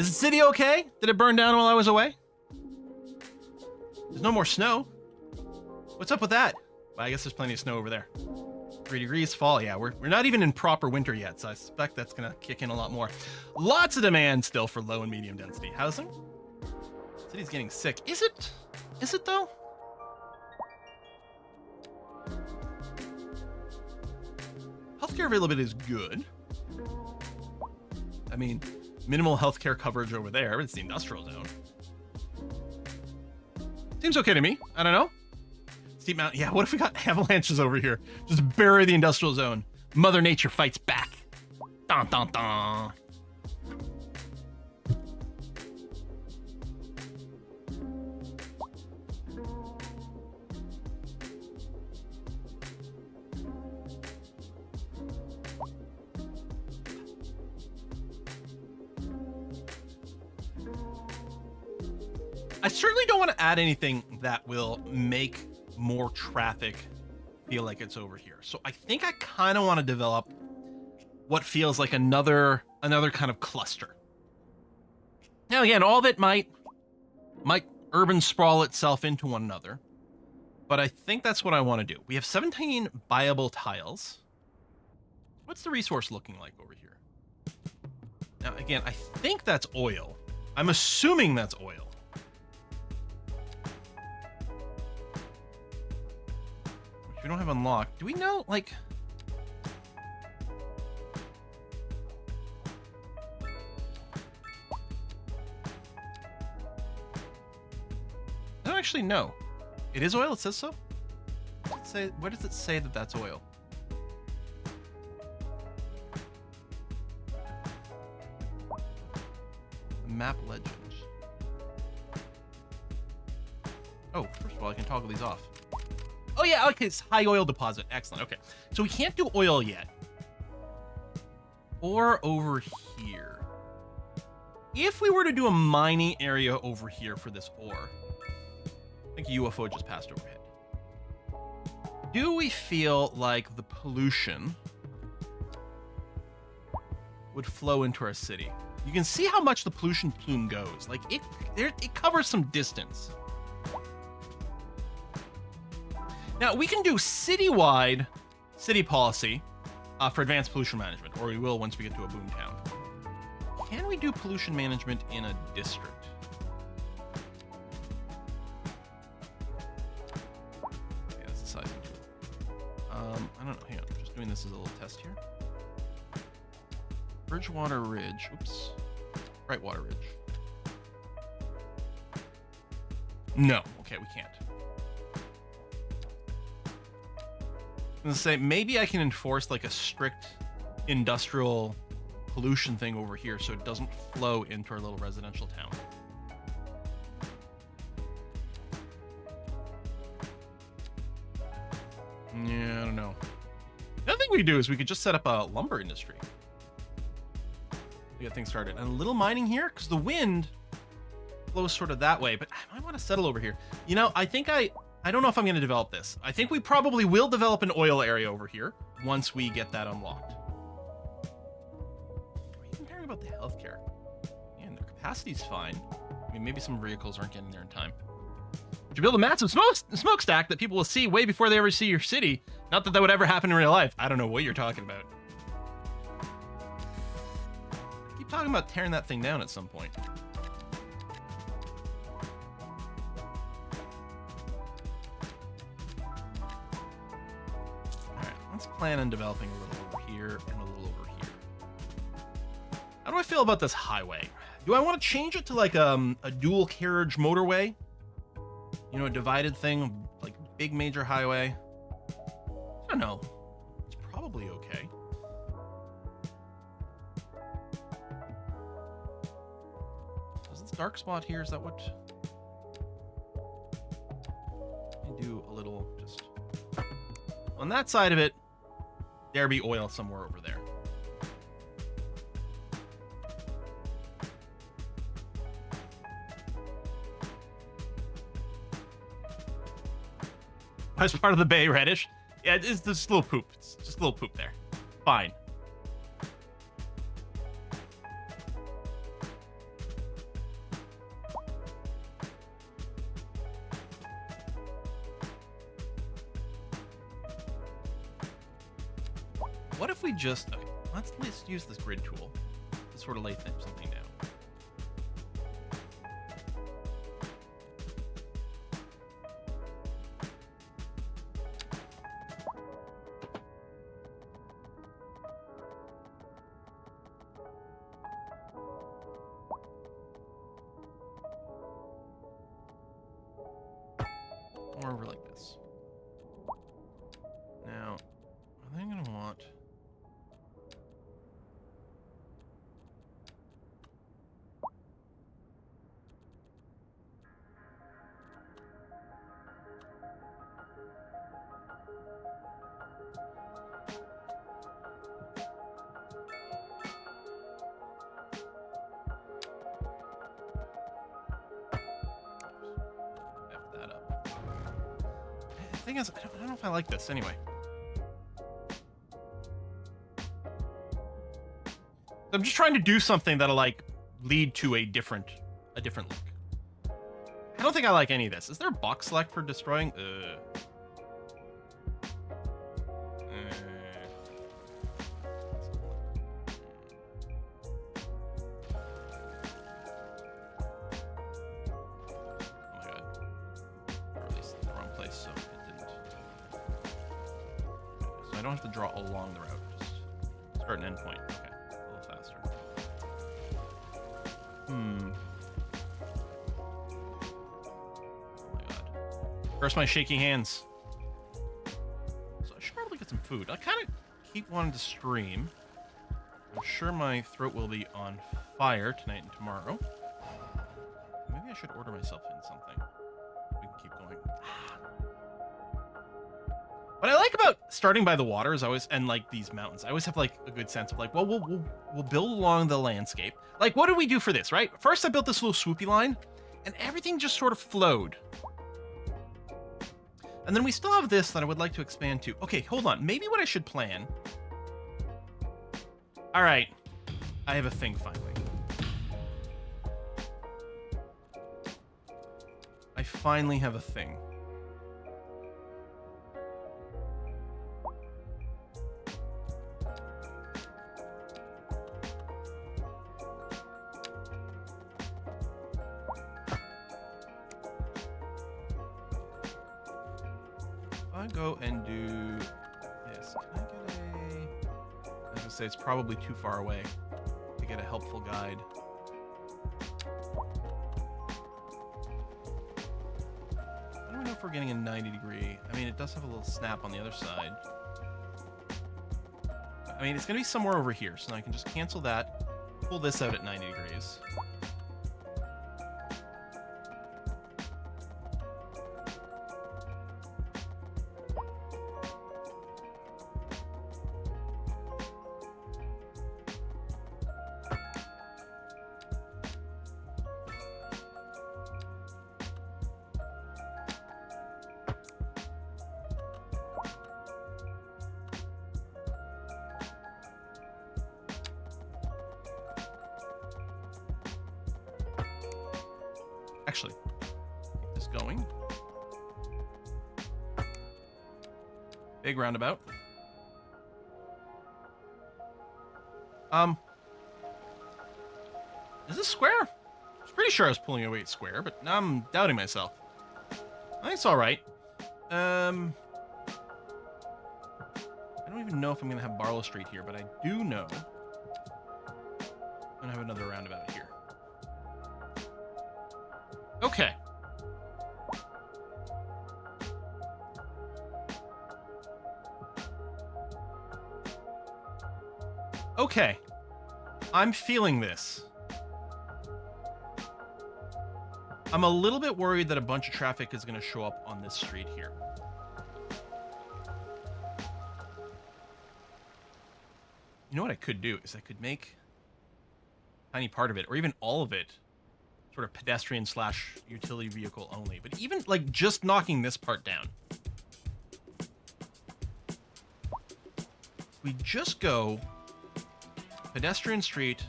Is the city okay? Did it burn down while I was away? There's no more snow. What's up with that? Well, I guess there's plenty of snow over there. 3 degrees fall. Yeah, we're not even in proper winter yet, so I suspect that's gonna kick in a lot more. Lots of demand still for low and medium density housing. City's getting sick. Is it? Is it though? Healthcare availability is good. I mean, minimal healthcare coverage over there. It's the industrial zone. Seems okay to me. I don't know. Steep Mountain. Yeah, what if we got avalanches over here? Just bury the industrial zone. Mother Nature fights back. Dun, dun, dun. I certainly don't want to add anything that will make more traffic feel like it's over here. So I think I kind of want to develop what feels like another kind of cluster. Now again, all of it might urban sprawl itself into one another, but I think that's what I want to do. We have 17 buyable tiles. What's the resource looking like over here? Now again, I think that's oil. I'm assuming that's oil. We don't have unlocked. Do we know, like... I don't actually know. It is oil? It says so? Where does it say that that's oil? Map legend. Oh, first of all, I can toggle these off. Oh yeah, okay, it's high oil deposit. Excellent, okay. So we can't do oil yet. Or over here. If we were to do a mining area over here for this ore, I think a UFO just passed overhead. Do we feel like the pollution would flow into our city? You can see how much the pollution plume goes. Like it covers some distance. Now, we can do citywide city policy for advanced pollution management, or we will once we get to a boom town. Can we do pollution management in a district? Yeah, that's the size of it. I don't know. Hang on. I'm just doing this as a little test here. Bridgewater Ridge. Oops. Brightwater Ridge. No. Okay, we can't. I'm gonna say maybe I can enforce like a strict industrial pollution thing over here so it doesn't flow into our little residential town. Yeah, I don't know. The other thing we could do is we could just set up a lumber industry to get things started. And a little mining here, because the wind blows sort of that way, but I might want to settle over here. You know, I don't know if I'm going to develop this. I think we probably will develop an oil area over here once we get that unlocked. Are you even caring about the healthcare? Man, their capacity's fine. I mean, maybe some vehicles aren't getting there in time. But you build a massive smokestack that people will see way before they ever see your city. Not that that would ever happen in real life. I don't know what you're talking about. I keep talking about tearing that thing down at some point. Plan on developing a little over here and a little over here. How do I feel about this highway? Do I want to change it to like a dual carriage motorway? You know, a divided thing, like big major highway? I don't know. It's probably okay. Is this dark spot here? Is that what? Let me do a little just on that side of it. There be oil somewhere over there. As part of the bay, reddish. Yeah, it's just a little poop. It's just a little poop there. Fine. what if we just... Okay, let's use this grid tool to sort of lay something down. Or over like this. Now, I think I'm gonna want... The thing is, I don't know if I like this anyway. I'm just trying to do something that'll like lead to a different look. I don't think I like any of this. Is there a box select for destroying? I don't have to draw along the route. Just start an endpoint. Okay, a little faster. Oh my god. First, my shaky hands. So I should probably get some food. I kind of keep wanting to stream. I'm sure my throat will be on fire tonight and tomorrow. Maybe I should order myself in something. We can keep going. What I like about starting by the water is always, and like these mountains, I always have like a good sense of like, well, we'll build along the landscape. Like, what did we do for this, right? First, I built this little swoopy line, and everything just sort of flowed. And then we still have this that I would like to expand to. Okay, hold on. Maybe what I should plan. All right, I have a thing finally. I finally have a thing. I go and do this. Can I get a... I was gonna say it's probably too far away to get a helpful guide. I don't know if we're getting a 90 degree. I mean, it does have a little snap on the other side. I mean, it's gonna be somewhere over here, so I can just cancel that, pull this out at 90 degrees. Actually, keep this going. Big roundabout. Is this square? I was pretty sure I was pulling away at square, but now I'm doubting myself. I think it's all right. I don't even know if I'm gonna have Barlow Street here, but I do know I'm gonna have another roundabout here. Okay. Okay. I'm feeling this. I'm a little bit worried that a bunch of traffic is going to show up on this street here. You know what I could do is I could make a tiny part of it, or even all of it, sort of pedestrian slash utility vehicle only. But even like just knocking this part down. We just go pedestrian street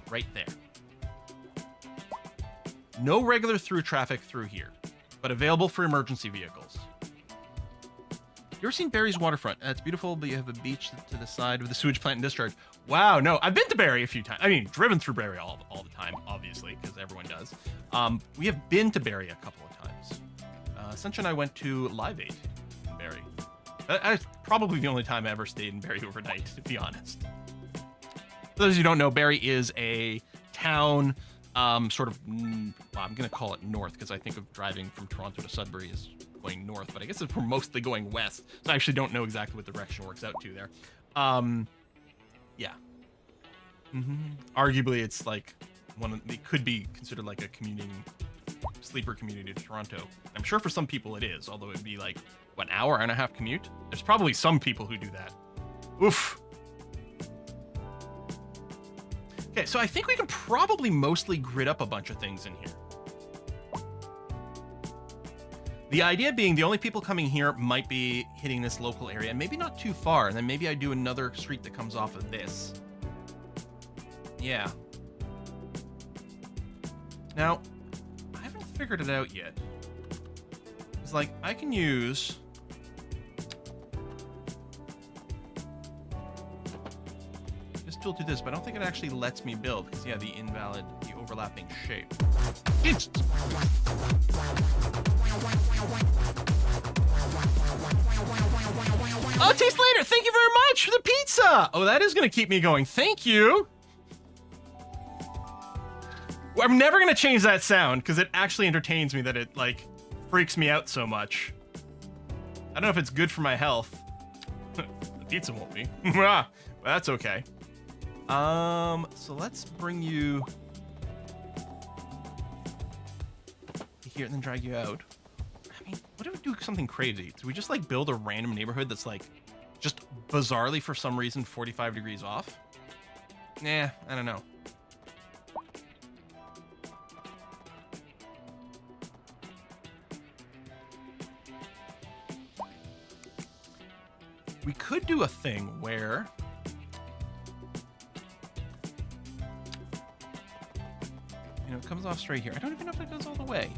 right there. No regular through traffic through here, but available for emergency vehicles. You ever seen Barry's waterfront? It's beautiful, but you have a beach to the side with a sewage plant and discharge. Wow, no, I've been to Barry a few times. I mean, driven through Barry all the time, obviously, because everyone does. We have been to Barry a couple of times. Sunshine and I went to Live 8 in Barry. That's probably the only time I ever stayed in Barry overnight, to be honest. For those of you who don't know, Barry is a town, sort of, well, I'm going to call it north, because I think of driving from Toronto to Sudbury as going north, but I guess we're mostly going west, so I actually don't know exactly what direction works out to there. Yeah. Arguably, it's like it could be considered like a commuting sleeper community to Toronto. I'm sure for some people it is, although it'd be like, what, an hour and a half commute? There's probably some people who do that. Oof. Okay, so I think we can probably mostly grid up a bunch of things in here. The idea being the only people coming here might be hitting this local area, and maybe not too far, and then maybe I do another street that comes off of this. Yeah. Now, I haven't figured it out yet. It's like, I can use... this tool to this, but I don't think it actually lets me build, because, yeah, the overlapping shape. It's... Oh, Taste Later, thank you very much for the pizza! Oh, that is going to keep me going. Thank you! I'm never going to change that sound, because it actually entertains me that it, like, freaks me out so much. I don't know if it's good for my health. The pizza won't be. Well, that's okay. So let's bring you here and then drag you out. I mean, what if we do something crazy? Do we just like build a random neighborhood that's like just bizarrely for some reason 45 degrees off? Nah, I don't know. We could do a thing where it comes off straight here. I don't even know if it goes all the way.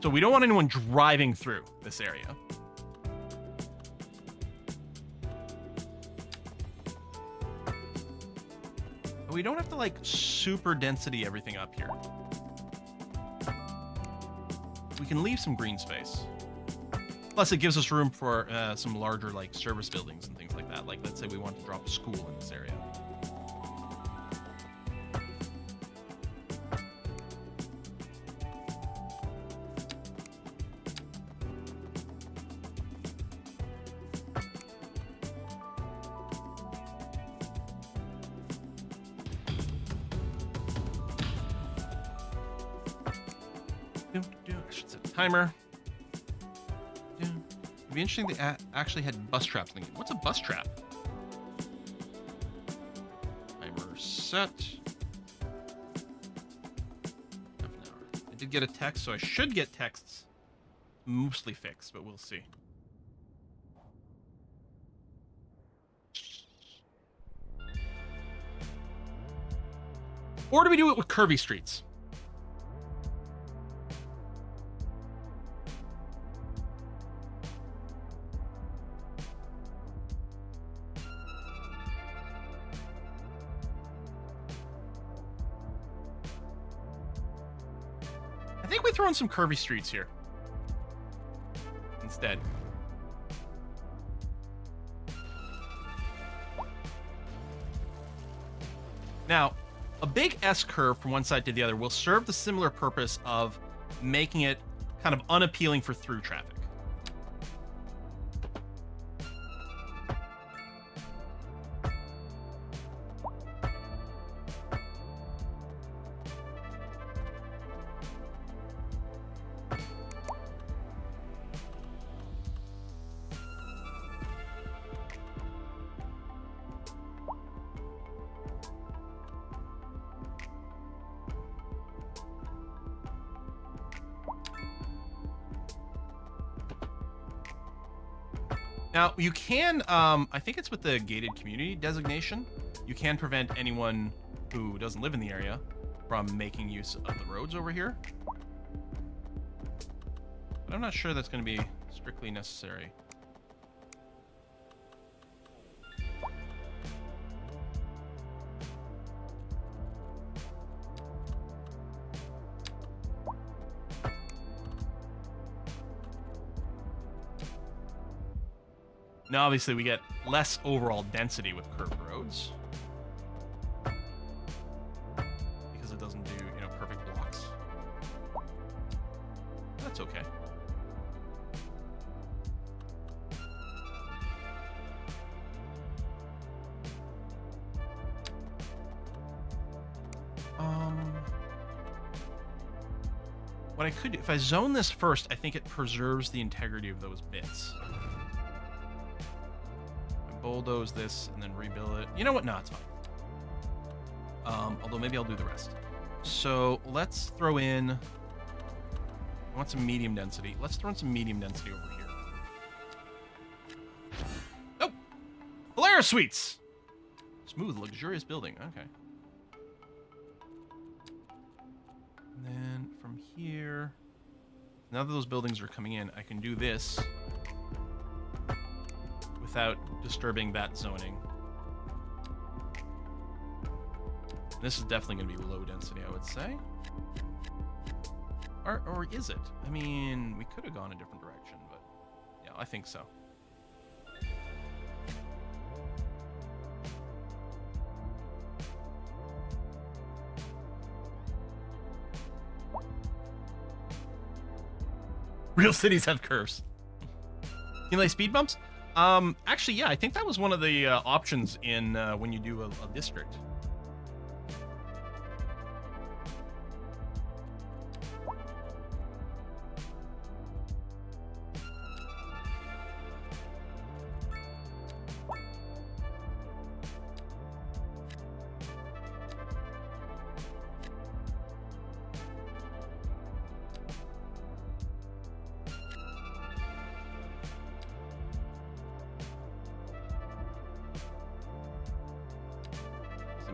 So we don't want anyone driving through this area. But we don't have to like super density everything up here. We can leave some green space. Plus it gives us room for some larger like service buildings and things like that. Like let's say we want to drop a school in this area. Timer. Yeah. It'd be interesting they actually had bus traps in the game. What's a bus trap? Timer set. Half an hour. I did get a text, so I should get texts mostly fixed, but we'll see. Or do we do it with curvy streets? Throw in some curvy streets here instead. Now, a big S curve from one side to the other will serve the similar purpose of making it kind of unappealing for through traffic. Now, you can, I think it's with the gated community designation, you can prevent anyone who doesn't live in the area from making use of the roads over here. But I'm not sure that's going to be strictly necessary. Now, obviously, we get less overall density with curved roads. Because it doesn't do, you know, perfect blocks. That's okay. What I could do, if I zone this first, I think it preserves the integrity of those bits. Bulldoze this and then rebuild it. You know what? No, it's fine. Although maybe I'll do the rest. So let's throw in. I want some medium density. Let's throw in some medium density over here. Oh, Polaris Suites. Smooth, luxurious building. Okay. And then from here, now that those buildings are coming in, I can do this without disturbing that zoning. This is definitely going to be low density, I would say. Or is it? I mean, we could have gone a different direction, but yeah, I think so. Real cities have curves. You like speed bumps? Actually, yeah, I think that was one of the options in when you do a district.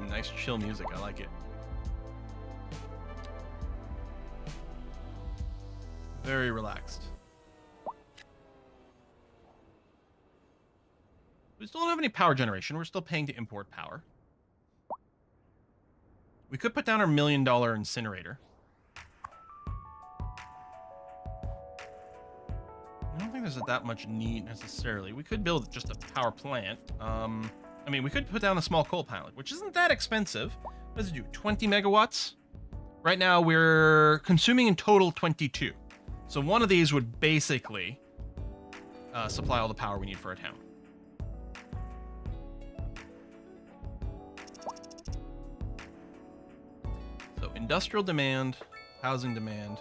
Nice chill music, I like it. Very relaxed. We still don't have any power generation. We're still paying to import power. We could put down our $1 million incinerator. I don't think there's that much need necessarily. We could build just a power plant. I mean, we could put down a small coal pilot, which isn't that expensive. What does it do? 20 megawatts? Right now, we're consuming in total 22. So one of these would basically supply all the power we need for our town. So industrial demand, housing demand.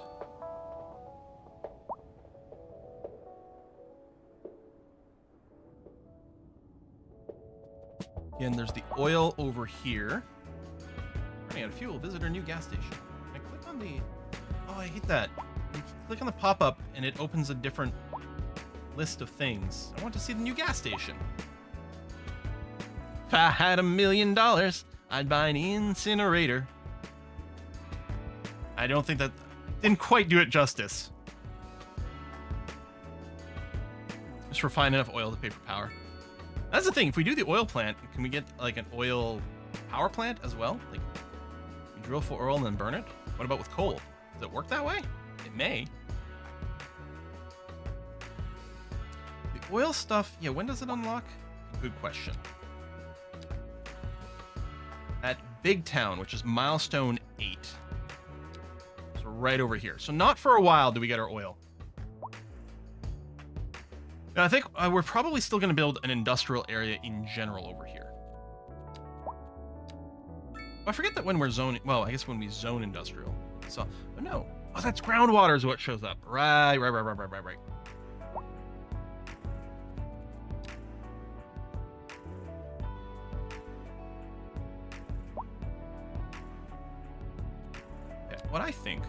Again, there's the oil over here. Running out of fuel, visit our new gas station. I click on the... Oh, I hate that. You click on the pop-up and it opens a different list of things. I want to see the new gas station. If I had $1 million, I'd buy an incinerator. I don't think that... Didn't quite do it justice. Just refine enough oil to pay for power. That's the thing. If we do the oil plant, can we get like an oil power plant as well? Like, you drill for oil and then burn it? What about with coal? Does it work that way? It may. The oil stuff, yeah, when does it unlock? Good question. At Big Town, which is milestone 8. So right over here. So not for a while do we get our oil. Now, I think we're probably still going to build an industrial area in general over here. I forget that when we're zoning... Well, I guess when we zone industrial. So, but no. Oh, that's groundwater is what shows up. Right. Okay, what I think...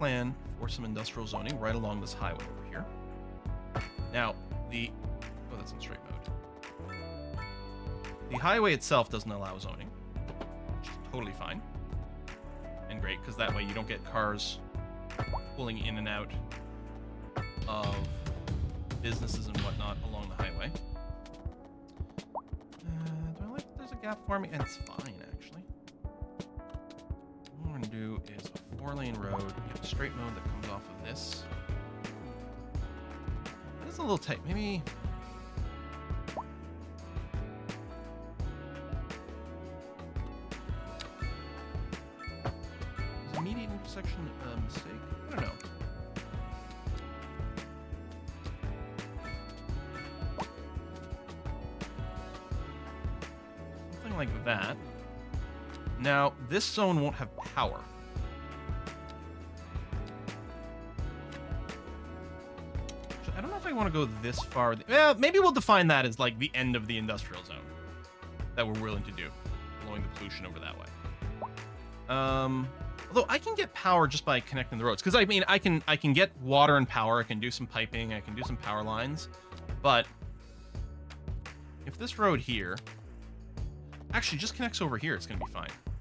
plan for some industrial zoning right along this highway over here. Now, oh, that's in straight mode. The highway itself doesn't allow zoning, which is totally fine and great, because that way you don't get cars pulling in and out of businesses and whatnot along the highway. Do I like that there's a gap forming? And it's fine, actually. What we're going to do is a 4-lane road. We have a straight mode that comes off of this. That is a little tight. Maybe... Is immediate intersection a mistake? I don't know. Something like that. Now, this zone won't have power. I don't know if I want to go this far. Well, maybe we'll define that as like the end of the industrial zone that we're willing to do, blowing the pollution over that way. Although I can get power just by connecting the roads, because I mean I can get water and power. I can do some piping. I can do some power lines, but if this road here actually just connects over here, it's gonna be fine.